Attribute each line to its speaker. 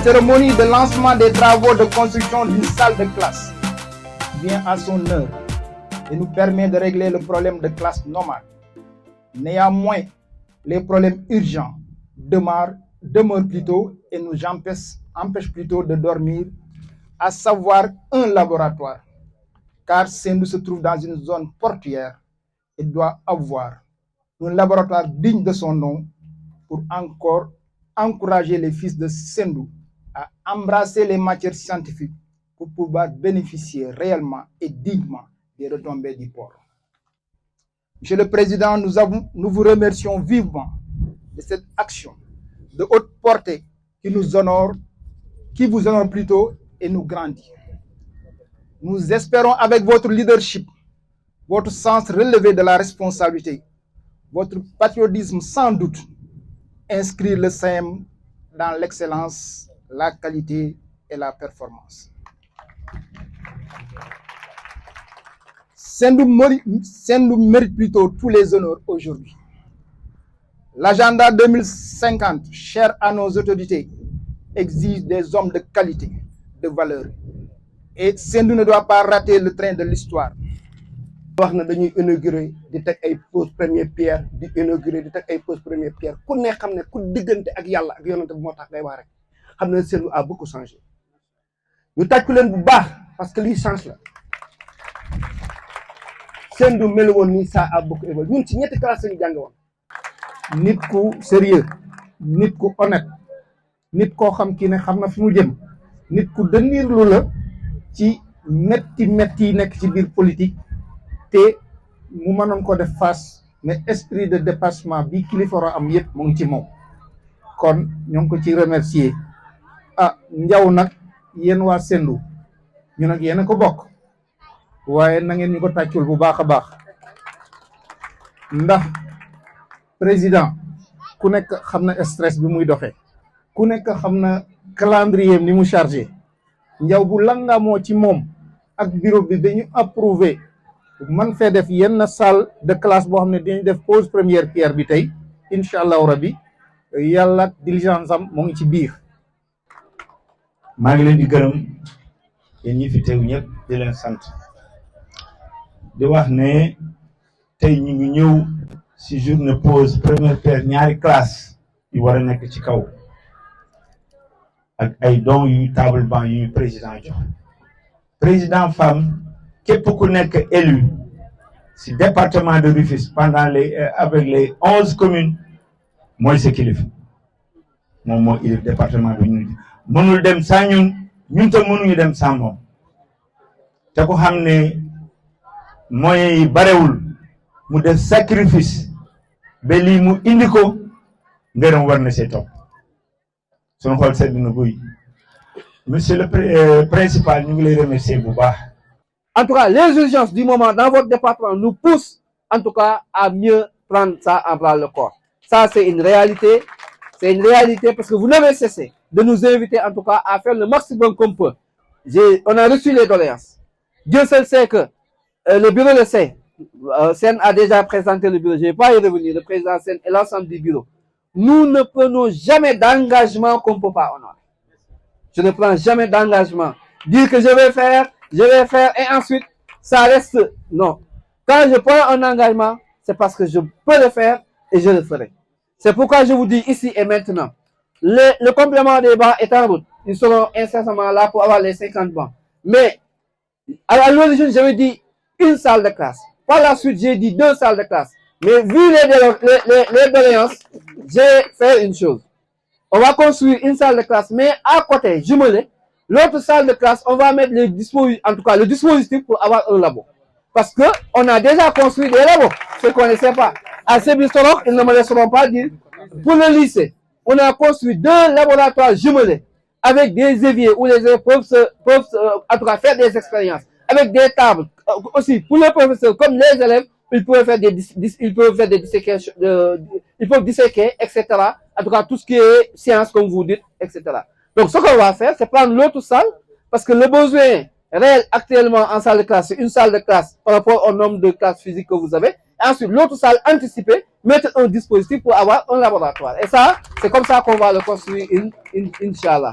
Speaker 1: cérémonie de lancement des travaux de construction d'une salle de classe vient à son heure et nous permet de régler le problème de classe normale. Néanmoins, les problèmes urgents demeurent plutôt et nous empêchent plutôt de dormir, à savoir un laboratoire, car Sendou se trouve dans une zone portuaire et doit avoir un laboratoire digne de son nom pour encore encourager les fils de Sendou à embrasser les matières scientifiques pour pouvoir bénéficier réellement et dignement des retombées du port. Monsieur le Président, nous vous remercions vivement de cette action de haute portée qui vous honore plutôt et nous grandit. Nous espérons avec votre leadership, votre sens relevé de la responsabilité, votre patriotisme sans doute, inscrire le SAEM dans l'excellence, la qualité et la performance. Sendou mérite plutôt tous les honneurs aujourd'hui. L'agenda 2050, cher à nos autorités, exige des hommes de qualité, de valeur. Et Sendou ne doit pas rater le train de l'histoire.
Speaker 2: wax na dañuy inaugurer di teg ay pose première pierre di inaugurer di teg ay pose première pierre ku ne xam ne ku diggante ak yàlla ak yonante bi moo tax ngay wax rek xam ne Sendou a beaucoup changé ñu tàccu leen bu baax parce que lii change la Sendou mel woon nii ça a beaucoup évolué ñun ci ñetti classe lañu jàng woon
Speaker 1: nit ku sérieux nit ku honnête nit koo xam kii ne xam na fi mu jëm nit ku dënniirlu la ci metti yi nekk ci biir politique te mu mënoon ko def face mais esprit de dépassement bi kilifa am yëpp mu ngi ci moom kon ñoo ngi ko ci remercier njaw nag yéen waa Sendou ñu nag yéen a ko bokk waaye na ngeen ñu ko tàccul bu baax a baax ndax président ku nekk xam na stress bi muy doxee ku nekk xam na calendrier ni mu chargé njaw bu langa moo ci moom ak bureau bi dañu approuvé man fee def yenn salle de classe boo xam ne dañu def pose première pierre bi tey incha allahu rabbi yàlla ak diligence am moo ngi ci biir.
Speaker 3: maa ngi leen di gërëm yéen ñi fi teew ñëpp di leen sant di wax ne tey ñu ngi ñëw si journée pose première pierre ñaari classe yu war a nekk ci kaw ak ay dons yu table banc yu président jox président femme képp ku nekk élu si département de Rufisque pendant avec les 11 communes mooy sa kilifa moom moo élif département bi ñu mënul dem sans ñun te mënuñu dem sans moom te ko xam ne moyens yi barewul mu def sacrifice ba lii mu indi ko ngërëm war na see topp suñu xool sedd na guy monsieur le principal ñu ngi lay remercier bu baax.
Speaker 4: En tout cas, les urgences du moment dans votre département nous poussent en tout cas à mieux prendre ça en bras le corps. Ça, c'est une réalité. C'est une réalité parce que vous n'avez cessé de nous inviter en tout cas à faire le maximum qu'on peut. On a reçu les doléances. Dieu seul sait que le bureau le sait. Sen a déjà présenté le bureau. Je ne vais pas y revenir. Le président Sen et l'ensemble du bureau. Nous ne prenons jamais d'engagement qu'on ne peut pas honorer. Je ne prends jamais d'engagement. Dire que je vais faire et ensuite ça reste. Non. Quand je prends un engagement, c'est parce que je peux le faire et je le ferai. C'est pourquoi je vous dis ici et maintenant, le complément des bancs est en route. Ils seront incessamment là pour avoir les 50 bancs. Mais à l'origine, j'avais dit une salle de classe. Par la suite, j'ai dit 2 salles de classe. Mais vu les doléances, j'ai fait une chose. On va construire une salle de classe, mais à côté, jumelé, l'autre salle de classe, on va mettre le dispositif pour avoir un labo. Parce que on a déjà construit des labos, ce qu'on ne sait pas. À Sébistoroc, ils ne me laisseront pas dire. Pour le lycée, on a construit 2 laboratoires jumelés avec des éviers où les élèves peuvent en tout cas faire des expériences, avec des tables. Aussi, pour les professeurs, comme les élèves, ils peuvent faire des dissécations, ils peuvent disséquer, etc. En tout cas, tout ce qui est science, comme vous dites, etc. Donc, ce qu'on va faire, c'est prendre l'autre salle, parce que le besoin réel actuellement en salle de classe, c'est une salle de classe par rapport au nombre de classes physiques que vous avez. Et ensuite, l'autre salle anticipée, mettre un dispositif pour avoir un laboratoire. Et ça, c'est comme ça qu'on va le construire, Inch'Allah.